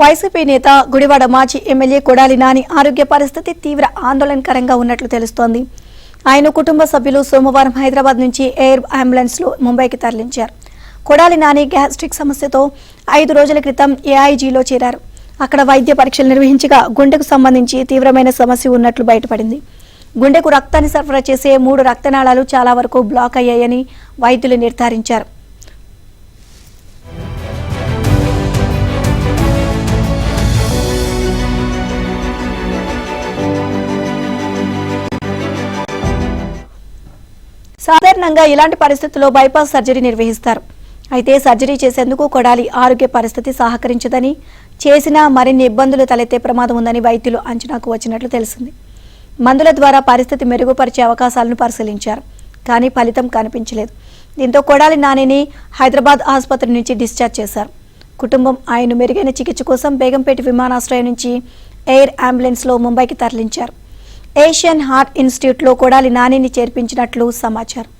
YCP నేత గుడివాడ మాజీ MLA Kodali Nani ఆరోగ్య పరిస్థితి తీవ్ర ఆందోళనకరంగా ఉన్నట్లు తెలుస్తోంది. ఆయన కుటుంబ సభ్యులు సోమవారం హైదరాబాద్ నుంచి ఎయిర్ అంబులెన్స్ లో ముంబైకి తరలించారు. కొడాలి నాని గ్యాస్ట్రిక్ సమస్యతో 5 రోజుల క్రితం ఏఐజీలో చేరారు. అక్కడ వైద్య పరీక్షలు నిర్వహించగా గుండెకు సంబంధించి తీవ్రమైన సమస్య ఉన్నట్లు బయటపడింది. గుండెకు రక్తాన్ని సరఫరా చేసే 3 రక్తనాళాలు చాలా వరకు బ్లాక్ అయ్యాయని వైద్యులు నిర్ధారించారు. సాధారణంగా ఇలాంటి పరిస్థితుల్లో బైపాస్ సర్జరీ నిర్వహిస్తారు. అయితే సర్జరీ చేసేందుకు కొడాలి ఆరోగ్య పరిస్థితి సహకరించదని, చేసినా మరిన్ని ఇబ్బందులు తలెత్తే ప్రమాదం ఉందని వైద్యులు అంచనాకు వచ్చినట్లు తెలిసింది. మందుల ద్వారా పరిస్థితి మెరుగుపరిచే అవకాశాలను పరిశీలించారు, కానీ ఫలితం కనిపించలేదు. దీంతో కొడాలి నానిని హైదరాబాద్ ఆసుపత్రి నుంచి డిశ్చార్జ్ చేశారు. కుటుంబం ఆయన మెరుగైన చికిత్స కోసం బేగంపేట విమానాశ్రయం నుంచి ఎయిర్ అంబులెన్స్ లో ముంబైకి తరలించారు. ఏషియన్ హార్ట్ ఇన్స్టిట్యూట్లో కొడాలి నానిని చేర్పించినట్లు సమాచారం.